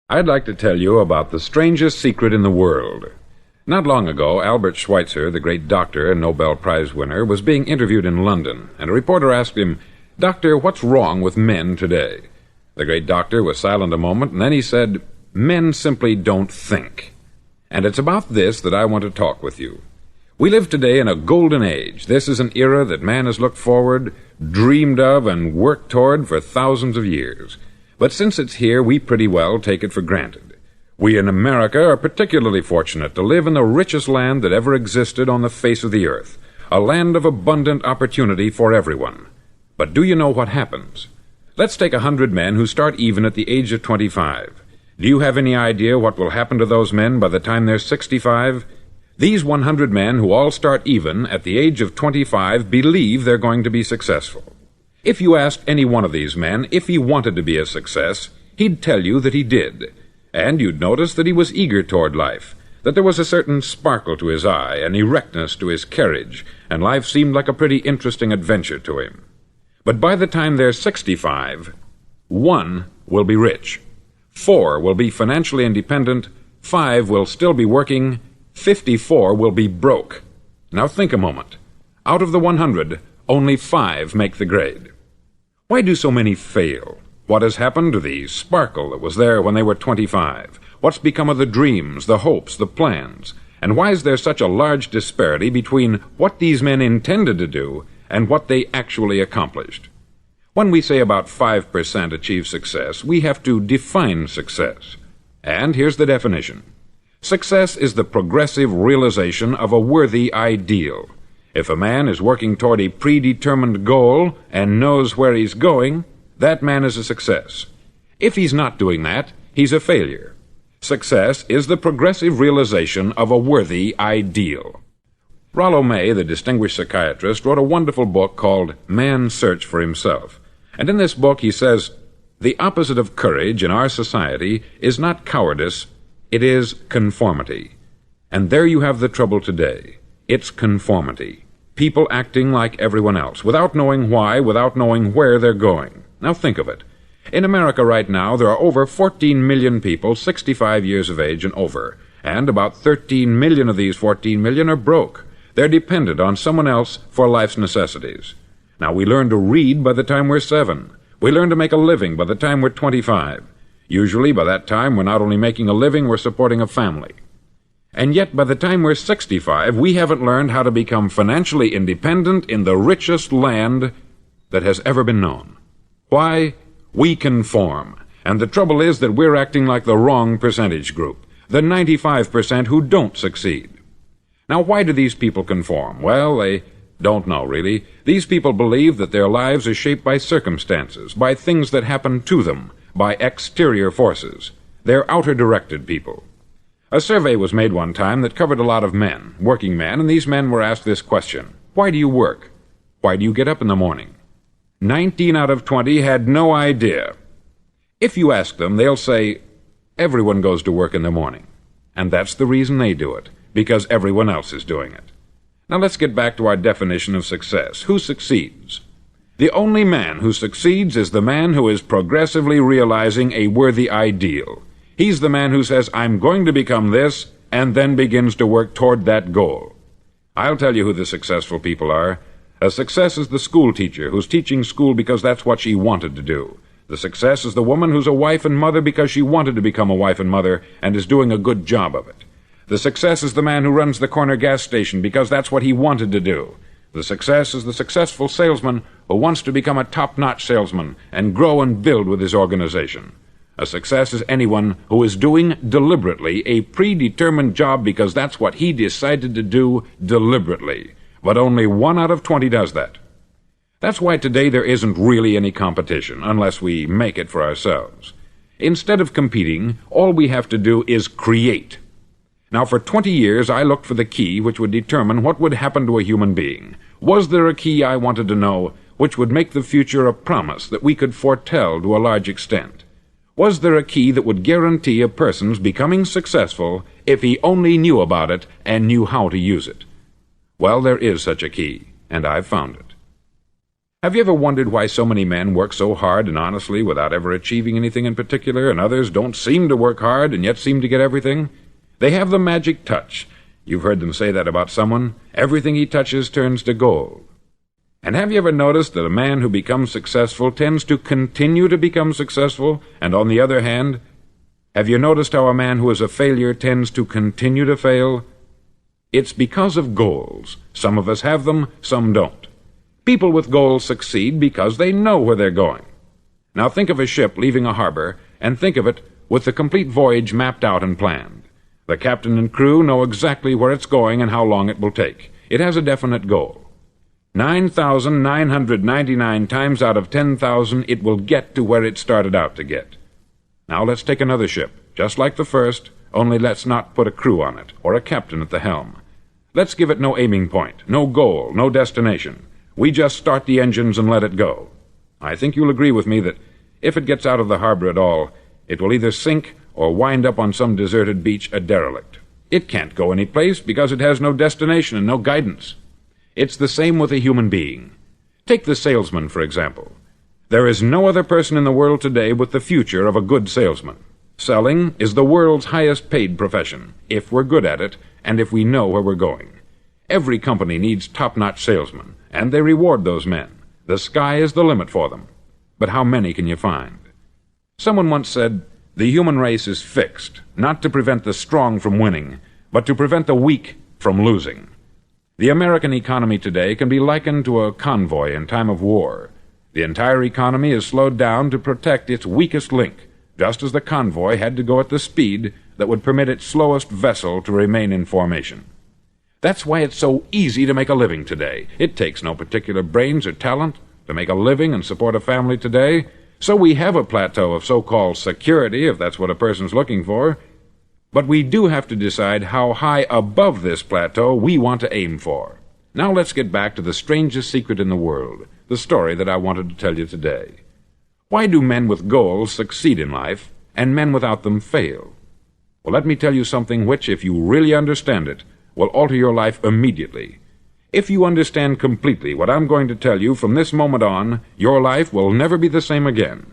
I'd like to tell you about the strangest secret in the world. Not long ago, Albert Schweitzer, the great doctor and Nobel Prize winner, was being interviewed in London, and a reporter asked him, "Doctor, what's wrong with men today?" The great doctor was silent a moment, and then he said, "Men simply don't think." And it's about this that I want to talk with you. We live today in a golden age. This is an era that man has looked forward, dreamed of, and worked toward for thousands of years. But since it's here, we pretty well take it for granted. We in America are particularly fortunate to live in the richest land that ever existed on the face of the earth, a land of abundant opportunity for everyone. But do you know what happens? Let's take 100 men who start even at the age of 25. Do you have any idea what will happen to those men by the time they're 65? These 100 men who all start even at the age of 25 believe they're going to be successful. If you asked any one of these men if he wanted to be a success, he'd tell you that he did. And you'd notice that he was eager toward life, that there was a certain sparkle to his eye, an erectness to his carriage, and life seemed like a pretty interesting adventure to him. But by the time they're 65, 1 will be rich, 4 will be financially independent, 5 will still be working, 54 will be broke. Now think a moment. Out of the 100, only 5 make the grade. Why do so many fail? What has happened to the sparkle that was there when they were 25? What's become of the dreams, the hopes, the plans? And why is there such a large disparity between what these men intended to do and what they actually accomplished? When we say about 5% achieve success, we have to define success. And here's the definition. Success is the progressive realization of a worthy ideal. If a man is working toward a predetermined goal and knows where he's going, that man is a success. If he's not doing that, he's a failure. Success is the progressive realization of a worthy ideal. Rollo May, the distinguished psychiatrist, wrote a wonderful book called Man's Search for Himself. And in this book he says, "The opposite of courage in our society is not cowardice, it is conformity." And there you have the trouble today. It's conformity. People acting like everyone else, without knowing why, without knowing where they're going. Now think of it. In America right now, there are over 14 million people 65 years of age and over, and about 13 million of these 14 million are broke. They're dependent on someone else for life's necessities. Now, we learn to read by the time we're 7. We learn to make a living by the time we're 25. Usually, by that time, we're not only making a living, we're supporting a family. And yet, by the time we're 65, we haven't learned how to become financially independent in the richest land that has ever been known. Why? We conform. And the trouble is that we're acting like the wrong percentage group, the 95% who don't succeed. Now, why do these people conform? Well, they don't know, really. These people believe that their lives are shaped by circumstances, by things that happen to them, by exterior forces. They're outer-directed people. A survey was made one time that covered a lot of men, working men, and these men were asked this question: why do you work? Why do you get up in the morning? 19 out of 20 had no idea. If you ask them, they'll say, everyone goes to work in the morning. And that's the reason they do it, because everyone else is doing it. Now let's get back to our definition of success. Who succeeds? The only man who succeeds is the man who is progressively realizing a worthy ideal. He's the man who says, I'm going to become this, and then begins to work toward that goal. I'll tell you who the successful people are. A success is the school teacher who's teaching school because that's what she wanted to do. The success is the woman who's a wife and mother because she wanted to become a wife and mother and is doing a good job of it. The success is the man who runs the corner gas station because that's what he wanted to do. The success is the successful salesman who wants to become a top-notch salesman and grow and build with his organization. A success is anyone who is doing deliberately a predetermined job because that's what he decided to do deliberately. But only 1 out of 20 does that. That's why today there isn't really any competition, unless we make it for ourselves. Instead of competing, all we have to do is create. Now, for 20 years, I looked for the key which would determine what would happen to a human being. Was there a key, I wanted to know, which would make the future a promise that we could foretell to a large extent? Was there a key that would guarantee a person's becoming successful if he only knew about it and knew how to use it? Well, there is such a key, and I've found it. Have you ever wondered why so many men work so hard and honestly without ever achieving anything in particular, and others don't seem to work hard and yet seem to get everything? They have the magic touch. You've heard them say that about someone. Everything he touches turns to gold. And have you ever noticed that a man who becomes successful tends to continue to become successful, and on the other hand, have you noticed how a man who is a failure tends to continue to fail? It's because of goals. Some of us have them, some don't. People with goals succeed because they know where they're going. Now think of a ship leaving a harbor, and think of it with the complete voyage mapped out and planned. The captain and crew know exactly where it's going and how long it will take. It has a definite goal. 9,999 times out of 10,000 it will get to where it started out to get. Now let's take another ship, just like the first, only let's not put a crew on it, or a captain at the helm. Let's give it no aiming point, no goal, no destination. We just start the engines and let it go. I think you'll agree with me that if it gets out of the harbor at all, it will either sink or wind up on some deserted beach a derelict. It can't go any place because it has no destination and no guidance. It's the same with a human being. Take the salesman, for example. There is no other person in the world today with the future of a good salesman. Selling is the world's highest paid profession, if we're good at it and if we know where we're going. Every company needs top-notch salesmen, and they reward those men. The sky is the limit for them. But how many can you find? Someone once said, the human race is fixed, not to prevent the strong from winning, but to prevent the weak from losing. The American economy today can be likened to a convoy in time of war. The entire economy is slowed down to protect its weakest link, just as the convoy had to go at the speed that would permit its slowest vessel to remain in formation. That's why it's so easy to make a living today. It takes no particular brains or talent to make a living and support a family today. So we have a plateau of so-called security, if that's what a person's looking for. But we do have to decide how high above this plateau we want to aim for. Now let's get back to the strangest secret in the world, the story that I wanted to tell you today. Why do men with goals succeed in life, and men without them fail? Well, let me tell you something which, if you really understand it, will alter your life immediately. If you understand completely what I'm going to tell you from this moment on, your life will never be the same again.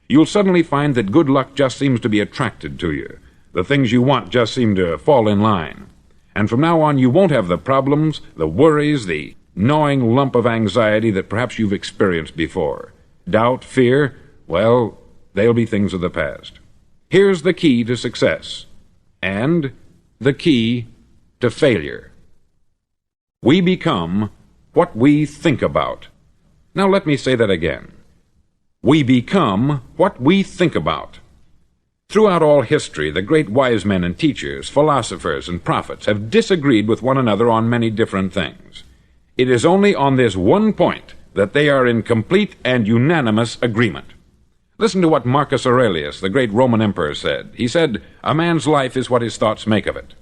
You'll suddenly find that good luck just seems to be attracted to you. The things you want just seem to fall in line. And from now on, you won't have the problems, the worries, the gnawing lump of anxiety that perhaps you've experienced before. Doubt, fear, well, they'll be things of the past. Here's the key to success, and the key to failure. We become what we think about. Now let me say that again. We become what we think about. Throughout all history, the great wise men and teachers, philosophers and prophets have disagreed with one another on many different things. It is only on this one point that they are in complete and unanimous agreement. Listen to what Marcus Aurelius, the great Roman emperor, said. He said, "A man's life is what his thoughts make of it."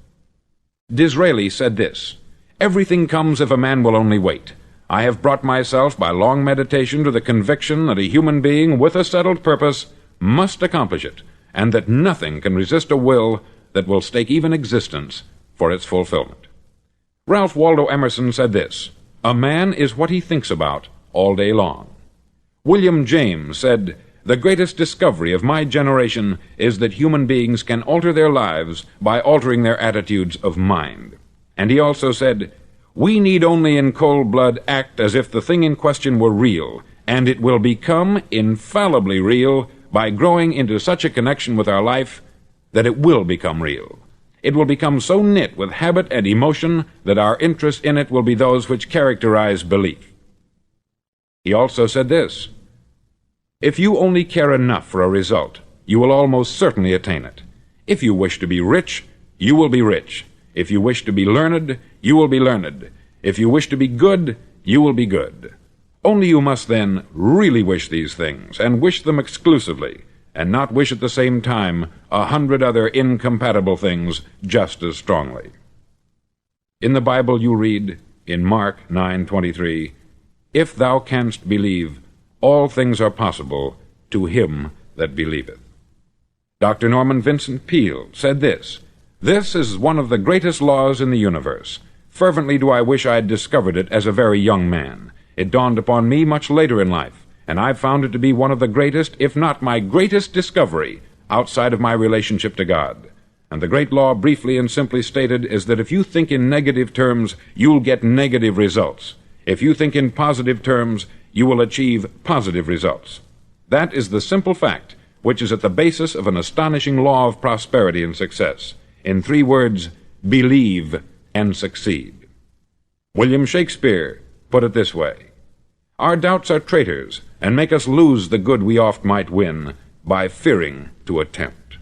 Disraeli said this, "Everything comes if a man will only wait. I have brought myself by long meditation to the conviction that a human being with a settled purpose must accomplish it, and that nothing can resist a will that will stake even existence for its fulfillment." Ralph Waldo Emerson said this, "A man is what he thinks about all day long." William James said, "The greatest discovery of my generation is that human beings can alter their lives by altering their attitudes of mind." And he also said, "We need only in cold blood act as if the thing in question were real, and it will become infallibly real by growing into such a connection with our life that it will become real. It will become so knit with habit and emotion that our interest in it will be those which characterize belief." He also said this, "If you only care enough for a result, you will almost certainly attain it. If you wish to be rich, you will be rich. If you wish to be learned, you will be learned. If you wish to be good, you will be good. Only you must then really wish these things, and wish them exclusively, and not wish at the same time 100 other incompatible things just as strongly." In the Bible you read, in Mark 9:23, "If thou canst believe, all things are possible to him that believeth." Dr. Norman Vincent Peale said this, "This is one of the greatest laws in the universe. Fervently do I wish I had discovered it as a very young man. It dawned upon me much later in life, and I've found it to be one of the greatest, if not my greatest discovery, outside of my relationship to God. And the great law, briefly and simply stated, is that if you think in negative terms, you'll get negative results. If you think in positive terms, you will achieve positive results. That is the simple fact which is at the basis of an astonishing law of prosperity and success. In 3 words, believe and succeed. William Shakespeare put it this way: "Our doubts are traitors, and make us lose the good we oft might win, by fearing to attempt."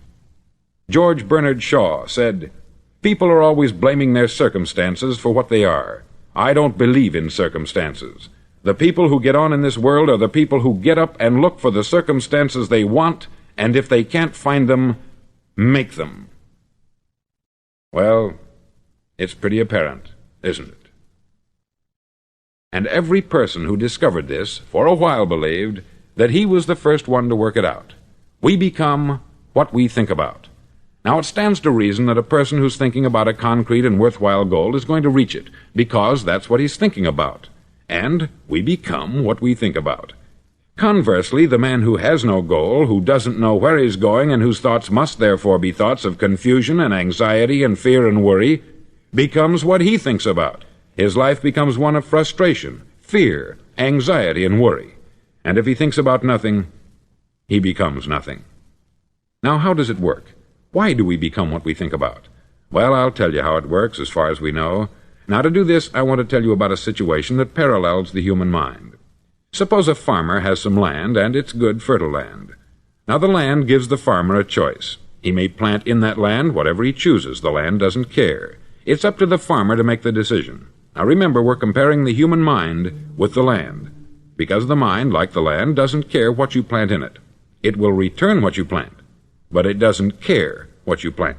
George Bernard Shaw said, "People are always blaming their circumstances for what they are. I don't believe in circumstances. The people who get on in this world are the people who get up and look for the circumstances they want, and if they can't find them, make them." Well, it's pretty apparent, isn't it? And every person who discovered this for a while believed that he was the first one to work it out. We become what we think about. Now, it stands to reason that a person who's thinking about a concrete and worthwhile goal is going to reach it, because that's what he's thinking about. And we become what we think about. Conversely, the man who has no goal, who doesn't know where he's going, and whose thoughts must therefore be thoughts of confusion and anxiety and fear and worry, becomes what he thinks about. His life becomes one of frustration, fear, anxiety, and worry. And if he thinks about nothing, he becomes nothing. Now, how does it work? Why do we become what we think about? Well, I'll tell you how it works as far as we know. Now, to do this, I want to tell you about a situation that parallels the human mind. Suppose a farmer has some land, and it's good, fertile land. Now, the land gives the farmer a choice. He may plant in that land whatever he chooses. The land doesn't care. It's up to the farmer to make the decision. Now, remember, we're comparing the human mind with the land, because the mind, like the land, doesn't care what you plant in it. It will return what you plant, but it doesn't care what you plant.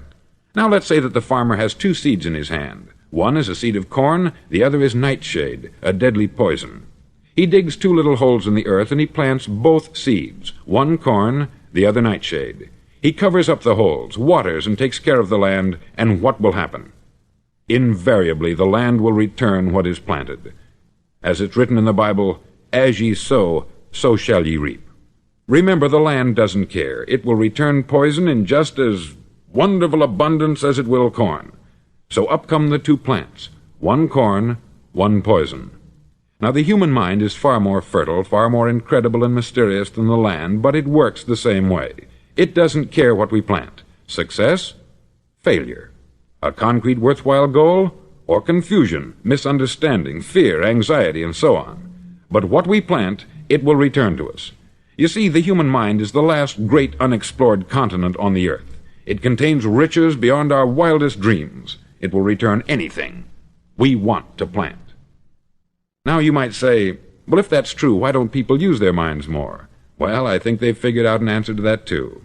Now, let's say that the farmer has 2 seeds in his hand. One is a seed of corn, the other is nightshade, a deadly poison. He digs 2 little holes in the earth, and he plants both seeds, one corn, the other nightshade. He covers up the holes, waters, and takes care of the land, and what will happen? Invariably, the land will return what is planted. As it's written in the Bible, "As ye sow, so shall ye reap." Remember, the land doesn't care. It will return poison in just as wonderful abundance as it will corn. So up come the 2 plants, one corn, one poison. Now, the human mind is far more fertile, far more incredible and mysterious than the land, but it works the same way. It doesn't care what we plant. Success, failure. A concrete, worthwhile goal, or confusion, misunderstanding, fear, anxiety, and so on. But what we plant, it will return to us. You see, the human mind is the last great unexplored continent on the earth. It contains riches beyond our wildest dreams. It will return anything we want to plant. Now, you might say, well, if that's true, why don't people use their minds more? Well, I think they've figured out an answer to that, too.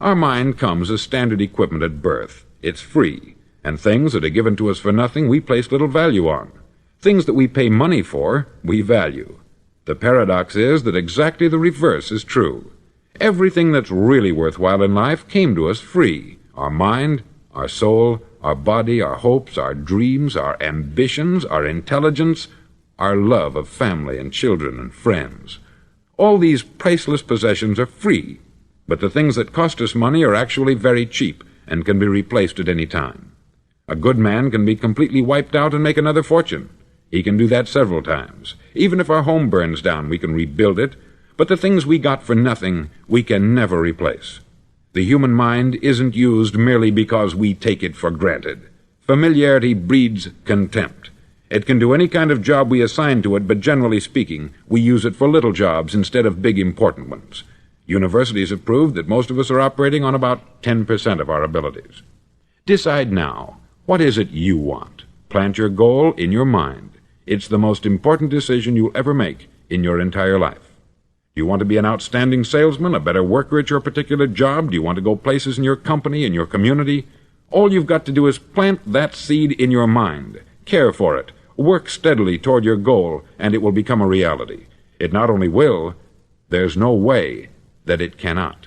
Our mind comes as standard equipment at birth. It's free, and things that are given to us for nothing we place little value on. Things that we pay money for, we value. The paradox is that exactly the reverse is true. Everything that's really worthwhile in life came to us free. Our mind, our soul, our body, our hopes, our dreams, our ambitions, our intelligence, our love of family and children and friends. All these priceless possessions are free, but the things that cost us money are actually very cheap and can be replaced at any time. A good man can be completely wiped out and make another fortune. He can do that several times. Even if our home burns down, we can rebuild it, but the things we got for nothing, we can never replace. The human mind isn't used merely because we take it for granted. Familiarity breeds contempt. It can do any kind of job we assign to it, but generally speaking, we use it for little jobs instead of big important ones. Universities have proved that most of us are operating on about 10% of our abilities. Decide now, what is it you want? Plant your goal in your mind. It's the most important decision you'll ever make in your entire life. Do you want to be an outstanding salesman, a better worker at your particular job? Do you want to go places in your company, in your community? All you've got to do is plant that seed in your mind. Care for it. Work steadily toward your goal, and it will become a reality. It not only will, there's no way that it cannot.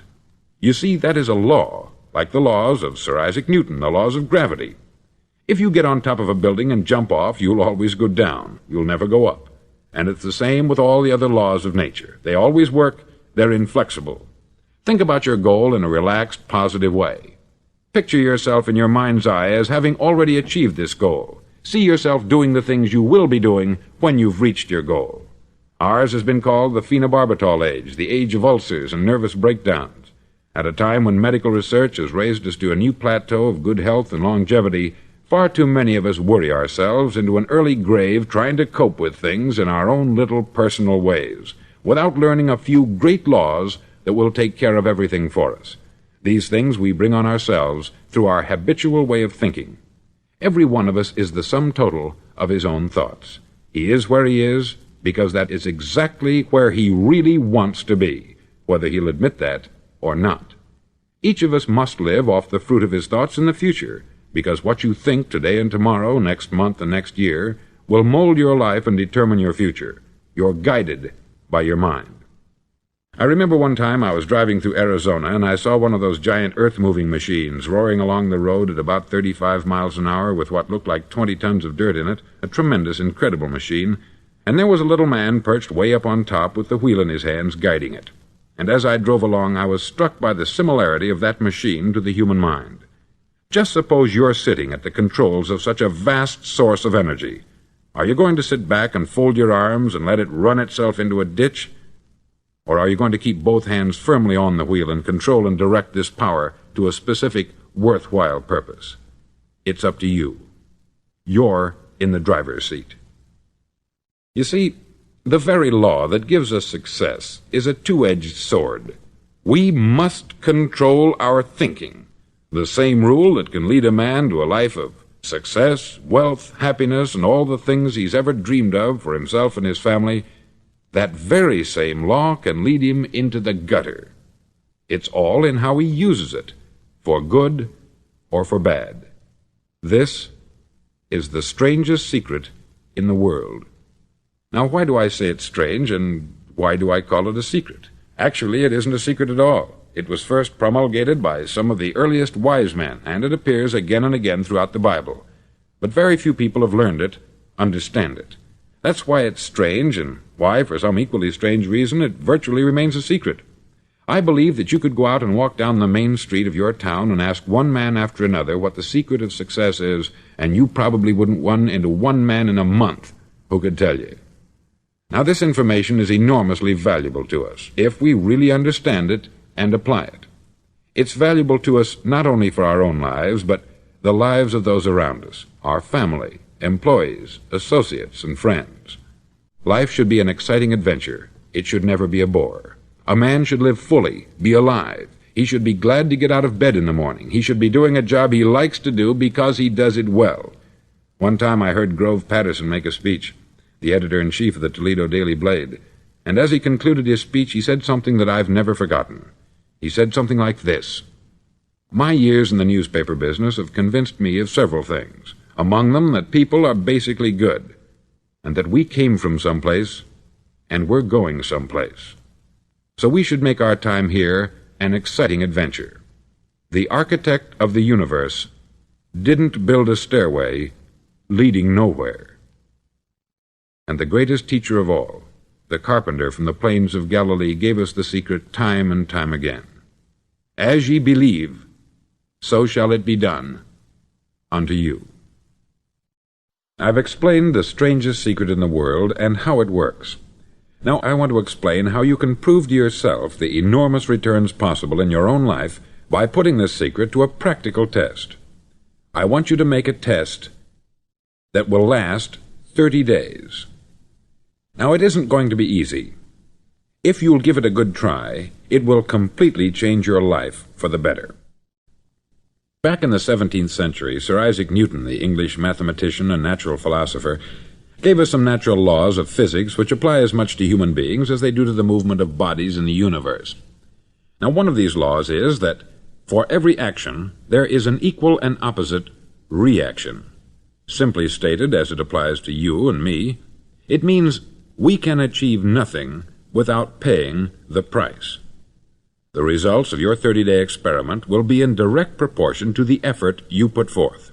You see, that is a law, like the laws of Sir Isaac Newton, the laws of gravity. If you get on top of a building and jump off, you'll always go down. You'll never go up. And it's the same with all the other laws of nature. They always work. They're inflexible. Think about your goal in a relaxed, positive way. Picture yourself in your mind's eye as having already achieved this goal. See yourself doing the things you will be doing when you've reached your goal. Ours has been called the phenobarbital age, the age of ulcers and nervous breakdowns. At a time when medical research has raised us to a new plateau of good health and longevity, far too many of us worry ourselves into an early grave trying to cope with things in our own little personal ways, without learning a few great laws that will take care of everything for us. These things we bring on ourselves through our habitual way of thinking. Every one of us is the sum total of his own thoughts. He is where he is because that is exactly where he really wants to be, whether he'll admit that or not. Each of us must live off the fruit of his thoughts in the future, because what you think today and tomorrow, next month and next year, will mold your life and determine your future. You're guided by your mind. I remember one time I was driving through Arizona, and I saw one of those giant earth-moving machines roaring along the road at about 35 miles an hour with what looked like 20 tons of dirt in it, a tremendous, incredible machine, and there was a little man perched way up on top with the wheel in his hands guiding it. And as I drove along, I was struck by the similarity of that machine to the human mind. Just suppose you're sitting at the controls of such a vast source of energy. Are you going to sit back and fold your arms and let it run itself into a ditch? Or are you going to keep both hands firmly on the wheel and control and direct this power to a specific, worthwhile purpose? It's up to you. You're in the driver's seat. You see, the very law that gives us success is a two-edged sword. We must control our thinking. The same rule that can lead a man to a life of success, wealth, happiness, and all the things he's ever dreamed of for himself and his family, that very same law can lead him into the gutter. It's all in how he uses it, for good or for bad. This is the strangest secret in the world. Now, why do I say it's strange, and why do I call it a secret? Actually, it isn't a secret at all. It was first promulgated by some of the earliest wise men, and it appears again and again throughout the Bible. But very few people have learned it, understand it. That's why it's strange, and why, for some equally strange reason, it virtually remains a secret. I believe that you could go out and walk down the main street of your town and ask one man after another what the secret of success is, and you probably wouldn't run into one man in a month who could tell you. Now, this information is enormously valuable to us, if we really understand it and apply it. It's valuable to us not only for our own lives, but the lives of those around us, our family, employees, associates, and friends. Life should be an exciting adventure. It should never be a bore. A man should live fully, be alive. He should be glad to get out of bed in the morning. He should be doing a job he likes to do because he does it well. One time I heard Grove Patterson make a speech, the editor-in-chief of the Toledo Daily Blade, and as he concluded his speech, he said something that I've never forgotten. He said something like this: "My years in the newspaper business have convinced me of several things, among them that people are basically good, and that we came from someplace, and we're going someplace. So we should make our time here an exciting adventure. The architect of the universe didn't build a stairway leading nowhere." And the greatest teacher of all, the carpenter from the plains of Galilee, gave us the secret time and time again. "As ye believe, so shall it be done unto you." I've explained the strangest secret in the world and how it works. Now I want to explain how you can prove to yourself the enormous returns possible in your own life by putting this secret to a practical test. I want you to make a test that will last 30 days. Now, it isn't going to be easy. If you'll give it a good try, it will completely change your life for the better. Back in the 17th century, Sir Isaac Newton, the English mathematician and natural philosopher, gave us some natural laws of physics which apply as much to human beings as they do to the movement of bodies in the universe. Now, one of these laws is that for every action, there is an equal and opposite reaction. Simply stated, as it applies to you and me, it means we can achieve nothing without paying the price. The results of your 30-day experiment will be in direct proportion to the effort you put forth.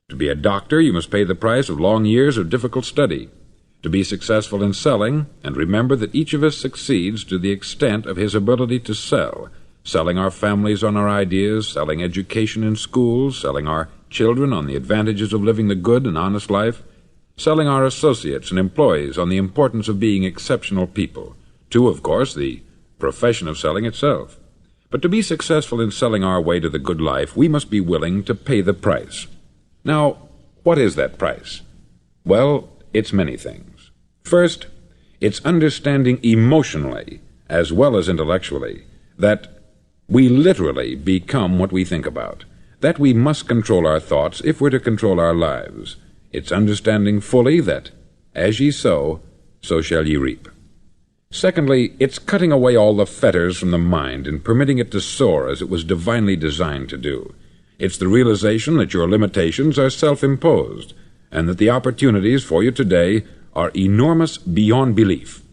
To be a doctor, you must pay the price of long years of difficult study. to be successful in selling, and remember that each of us succeeds to the extent of his ability to sell, selling our families on our ideas, selling education in schools, selling our children on the advantages of living the good and honest life, selling our associates and employees on the importance of being exceptional people, to, of course, the profession of selling itself. But to be successful in selling our way to the good life, we must be willing to pay the price. Now, what is that price? Well, it's many things. First, it's understanding emotionally, as well as intellectually, that we literally become what we think about, that we must control our thoughts if we're to control our lives. It's understanding fully that, as ye sow, so shall ye reap. Secondly, it's cutting away all the fetters from the mind and permitting it to soar as it was divinely designed to do. It's the realization that your limitations are self-imposed, and that the opportunities for you today are enormous beyond belief.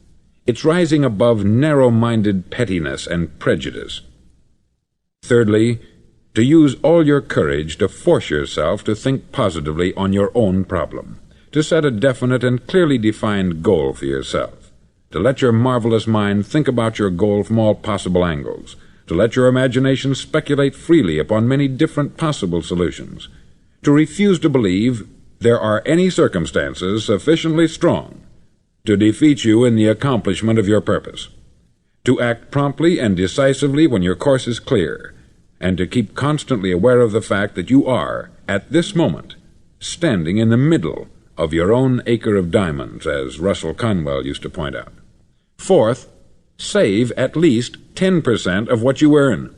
It's rising above narrow-minded pettiness and prejudice. Thirdly, to use all your courage to force yourself to think positively on your own problem, to set a definite and clearly defined goal for yourself, to let your marvelous mind think about your goal from all possible angles, to let your imagination speculate freely upon many different possible solutions, to refuse to believe there are any circumstances sufficiently strong to defeat you in the accomplishment of your purpose, to act promptly and decisively when your course is clear, and to keep constantly aware of the fact that you are, at this moment, standing in the middle of your own acre of diamonds, as Russell Conwell used to point out. Fourth, save at least 10% of what you earn.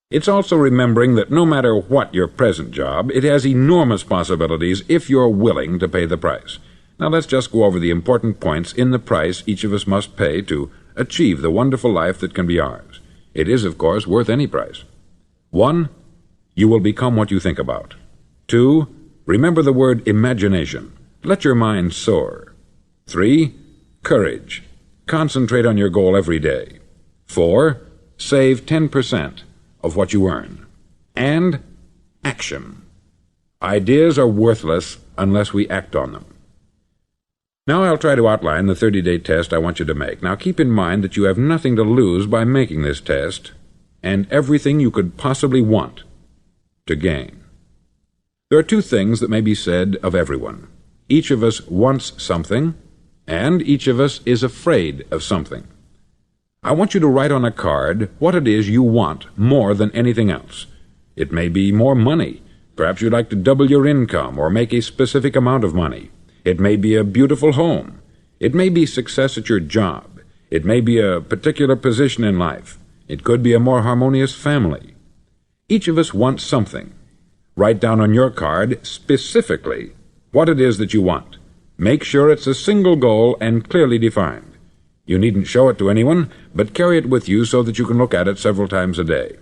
It's also remembering that no matter what your present job, it has enormous possibilities if you're willing to pay the price. Now let's just go over the important points in the price each of us must pay to achieve the wonderful life that can be ours. It is, of course, worth any price. 1. You will become what you think about. 2. Remember the word imagination. Let your mind soar. 3. Courage. Concentrate on your goal every day. 4. Save 10% of what you earn. And action. Ideas are worthless unless we act on them. Now I'll try to outline the 30-day test I want you to make. Now keep in mind that you have nothing to lose by making this test, and everything you could possibly want to gain. There are two things that may be said of everyone. Each of us wants something, and each of us is afraid of something. I want you to write on a card what it is you want more than anything else. It may be more money. Perhaps you'd like to double your income or make a specific amount of money. It may be a beautiful home. It may be success at your job. It may be a particular position in life. It could be a more harmonious family. Each of us wants something. Write down on your card specifically what it is that you want. Make sure it's a single goal and clearly defined. You needn't show it to anyone, but carry it with you so that you can look at it several times a day.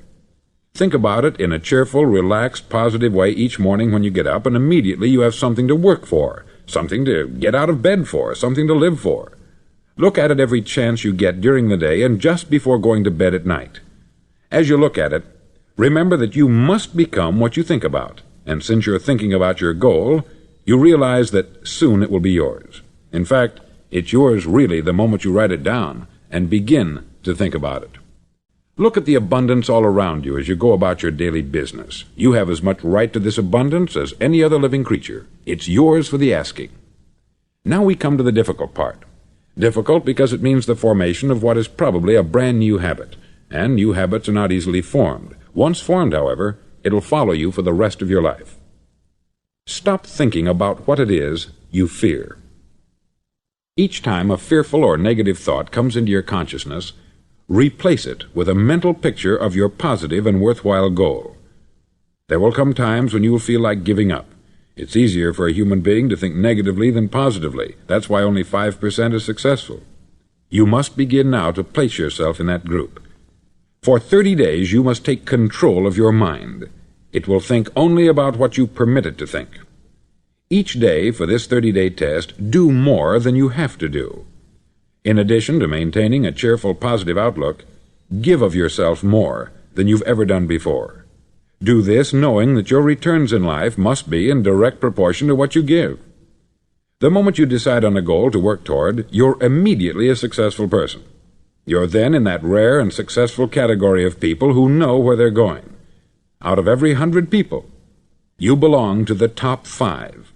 Think about it in a cheerful, relaxed, positive way each morning when you get up, and immediately you have something to work for, something to get out of bed for, something to live for. Look at it every chance you get during the day and just before going to bed at night. As you look at it, remember that you must become what you think about, and since you're thinking about your goal, you realize that soon it will be yours. In fact, it's yours really the moment you write it down and begin to think about it. Look at the abundance all around you as you go about your daily business. You have as much right to this abundance as any other living creature. It's yours for the asking. Now we come to the difficult part. Difficult because it means the formation of what is probably a brand new habit, and new habits are not easily formed. Once formed, however, it'll follow you for the rest of your life. Stop thinking about what it is you fear. Each time a fearful or negative thought comes into your consciousness, replace it with a mental picture of your positive and worthwhile goal. There will come times when you will feel like giving up. It's easier for a human being to think negatively than positively. That's why only 5% is successful. You must begin now to place yourself in that group. For 30 days you must take control of your mind. It will think only about what you permit it to think. Each day for this 30-day test, do more than you have to do. In addition to maintaining a cheerful, positive outlook, give of yourself more than you've ever done before. Do this knowing that your returns in life must be in direct proportion to what you give. The moment you decide on a goal to work toward, you're immediately a successful person. You're then in that rare and successful category of people who know where they're going. Out of every 100 people, you belong to the top 5.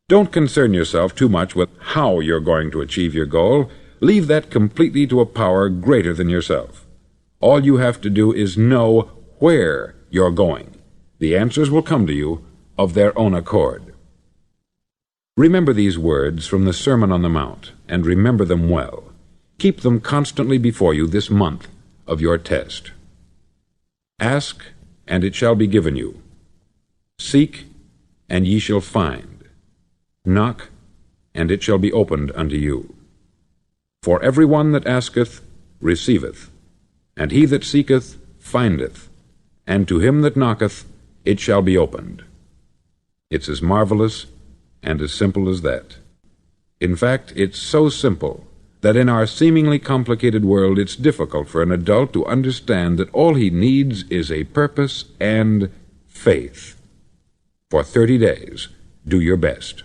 Don't concern yourself too much with how you're going to achieve your goal. Leave that completely to a power greater than yourself. All you have to do is know where you're going. The answers will come to you of their own accord. Remember these words from the Sermon on the Mount, and remember them well. Keep them constantly before you this month of your test. Ask, and it shall be given you. Seek, and ye shall find. Knock, and it shall be opened unto you. For every one that asketh receiveth, and he that seeketh findeth, and to him that knocketh it shall be opened. It's as marvelous and as simple as that. In fact, it's so simple that in our seemingly complicated world it's difficult for an adult to understand that all he needs is a purpose and faith. For 30 days, do your best.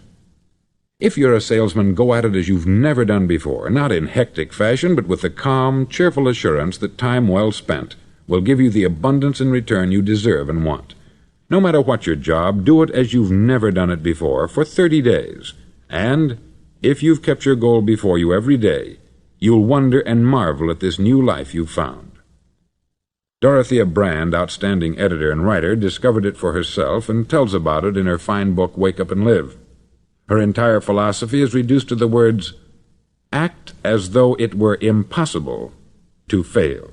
If you're a salesman, go at it as you've never done before, not in hectic fashion, but with the calm, cheerful assurance that time well spent will give you the abundance in return you deserve and want. No matter what your job, do it as you've never done it before for 30 days. And if you've kept your goal before you every day, you'll wonder and marvel at this new life you've found. Dorothea Brand, outstanding editor and writer, discovered it for herself and tells about it in her fine book, Wake Up and Live. Her entire philosophy is reduced to the words, act as though it were impossible to fail.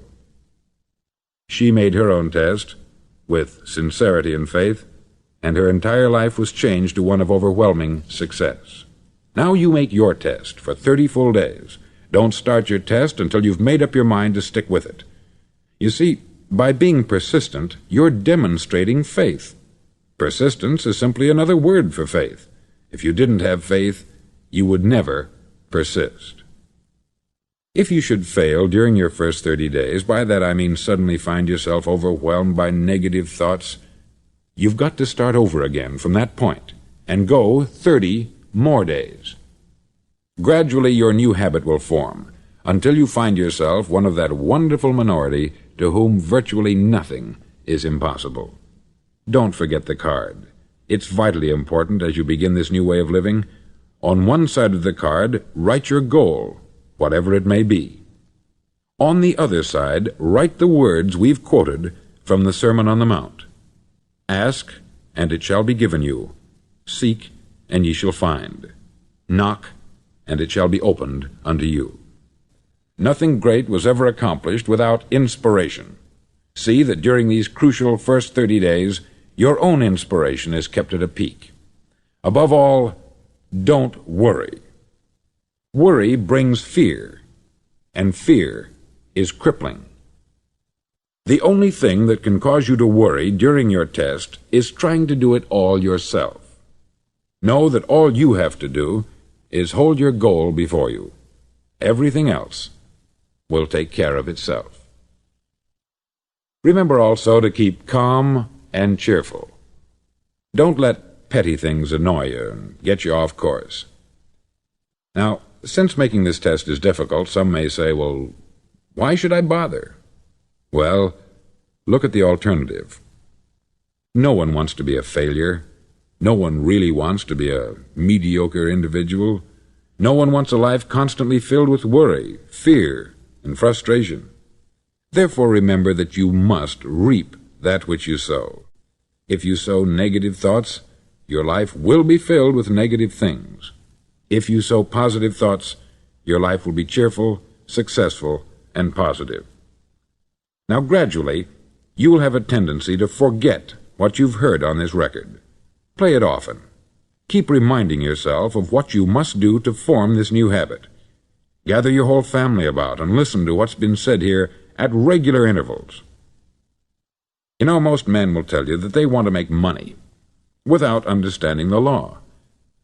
She made her own test with sincerity and faith, and her entire life was changed to one of overwhelming success. Now you make your test for 30 full days. Don't start your test until you've made up your mind to stick with it. You see, by being persistent, you're demonstrating faith. Persistence is simply another word for faith. If you didn't have faith, you would never persist. If you should fail during your first 30 days, by that I mean suddenly find yourself overwhelmed by negative thoughts, you've got to start over again from that point and go 30 more days. Gradually your new habit will form until you find yourself one of that wonderful minority to whom virtually nothing is impossible. Don't forget the card. It's vitally important as you begin this new way of living. On one side of the card, write your goal, whatever it may be. On the other side, write the words we've quoted from the Sermon on the Mount. Ask, and it shall be given you. Seek, and ye shall find. Knock, and it shall be opened unto you. Nothing great was ever accomplished without inspiration. See that during these crucial first 30 days, your own inspiration is kept at a peak. Above all, don't worry. Worry brings fear, and fear is crippling. The only thing that can cause you to worry during your test is trying to do it all yourself. Know that all you have to do is hold your goal before you. Everything else will take care of itself. Remember also to keep calm and cheerful. Don't let petty things annoy you and get you off course. Now, since making this test is difficult, some may say, well, why should I bother? Well, look at the alternative. No one wants to be a failure. No one really wants to be a mediocre individual. No one wants a life constantly filled with worry, fear, and frustration. Therefore, remember that you must reap that which you sow. If you sow negative thoughts, your life will be filled with negative things. If you sow positive thoughts, your life will be cheerful, successful, and positive. Now, gradually, you will have a tendency to forget what you've heard on this record. Play it often. Keep reminding yourself of what you must do to form this new habit. Gather your whole family about and listen to what's been said here at regular intervals. You know, most men will tell you that they want to make money without understanding the law.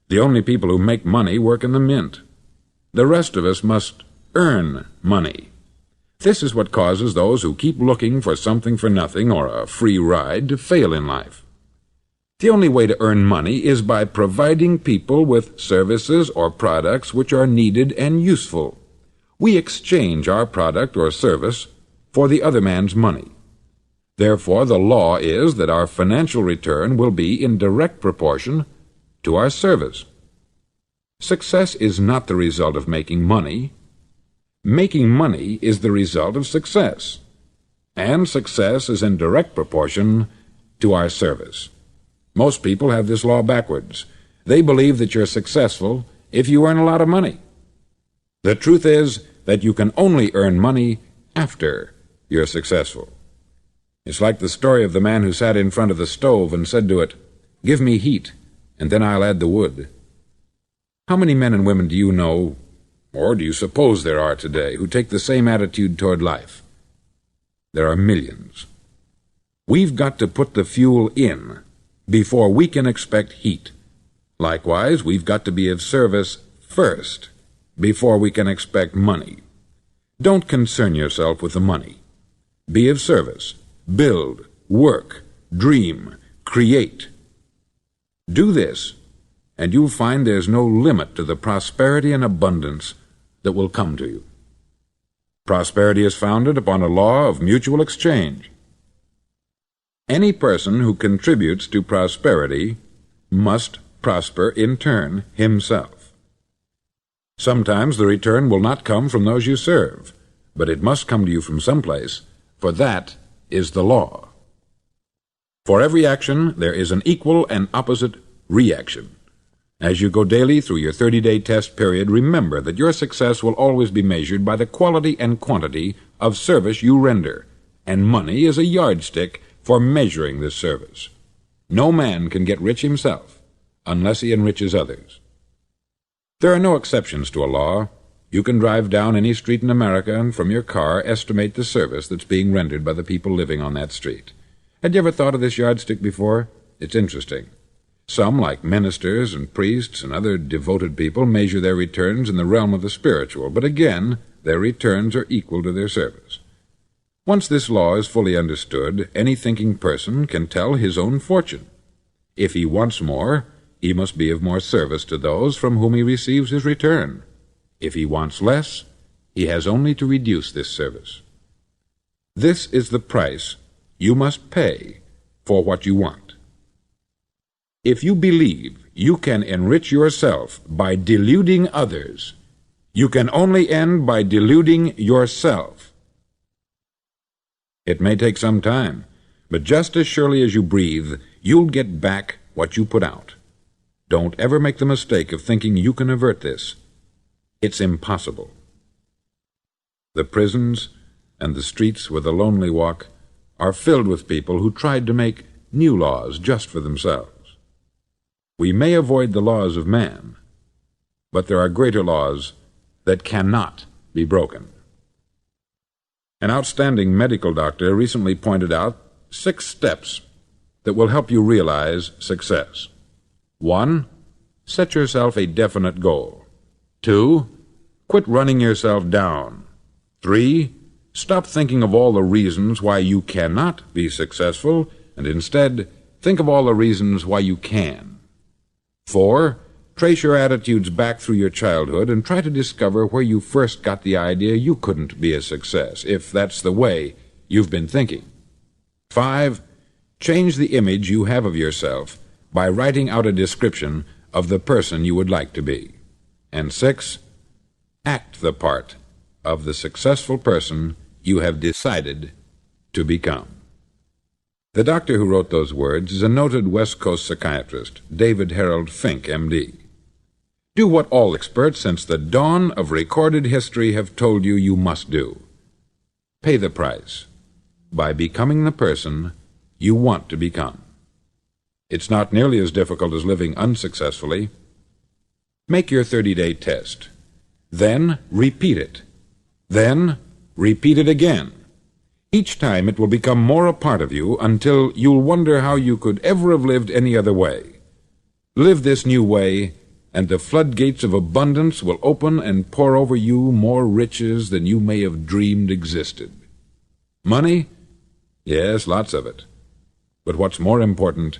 The only people who make money work in the mint. The rest of us must earn money. This is what causes those who keep looking for something for nothing or a free ride to fail in life. The only way to earn money is by providing people with services or products which are needed and useful. We exchange our product or service for the other man's money. Therefore, the law is that our financial return will be in direct proportion to our service. Success is not the result of making money. Making money is the result of success, and success is in direct proportion to our service. Most people have this law backwards. They believe that you're successful if you earn a lot of money. The truth is that you can only earn money after you're successful. It's like the story of the man who sat in front of the stove and said to it, "Give me heat, and then I'll add the wood." How many men and women do you know, or do you suppose there are today, who take the same attitude toward life? There are millions. We've got to put the fuel in before we can expect heat. Likewise, we've got to be of service first before we can expect money. Don't concern yourself with the money. Be of service. Build, work, dream, create. Do this, and you'll find there's no limit to the prosperity and abundance that will come to you. Prosperity is founded upon a law of mutual exchange. Any person who contributes to prosperity must prosper in turn himself. Sometimes the return will not come from those you serve, but it must come to you from someplace, for that is the law. For every action there is an equal and opposite reaction. As you go daily through your 30-day test period, remember that your success will always be measured by the quality and quantity of service you render, and money is a yardstick for measuring this service. No man can get rich himself unless he enriches others. There are no exceptions to a law. You can drive down any street in America and from your car estimate the service that's being rendered by the people living on that street. Had you ever thought of this yardstick before? It's interesting. Some, like ministers and priests and other devoted people, measure their returns in the realm of the spiritual, but again, their returns are equal to their service. Once this law is fully understood, any thinking person can tell his own fortune. If he wants more, he must be of more service to those from whom he receives his return. If he wants less, he has only to reduce this service. This is the price you must pay for what you want. If you believe you can enrich yourself by deluding others, you can only end by deluding yourself. It may take some time, but just as surely as you breathe, you'll get back what you put out. Don't ever make the mistake of thinking you can avert this. It's impossible. The prisons and the streets where the lonely walk are filled with people who tried to make new laws just for themselves. We may avoid the laws of man, but there are greater laws that cannot be broken. An outstanding medical doctor recently pointed out 6 steps that will help you realize success. 1. Set yourself a definite goal. 2. Quit running yourself down. 3. Stop thinking of all the reasons why you cannot be successful, and instead think of all the reasons why you can. 4. Trace your attitudes back through your childhood and try to discover where you first got the idea you couldn't be a success, if that's the way you've been thinking. 5. Change the image you have of yourself by writing out a description of the person you would like to be. And 6. Act the part of the successful person you have decided to become. The doctor who wrote those words is a noted West Coast psychiatrist, David Harold Fink, M.D. Do what all experts since the dawn of recorded history have told you you must do. Pay the price by becoming the person you want to become. It's not nearly as difficult as living unsuccessfully. Make your 30-day test. Then repeat it. Then repeat it again. Each time it will become more a part of you until you'll wonder how you could ever have lived any other way. Live this new way, and the floodgates of abundance will open and pour over you more riches than you may have dreamed existed. Money? Yes, lots of it. But what's more important,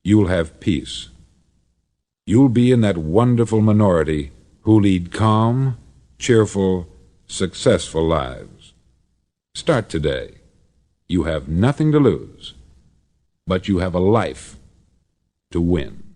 you'll have peace. You'll be in that wonderful minority who lead calm, cheerful, successful lives. Start today. You have nothing to lose, but you have a life to win.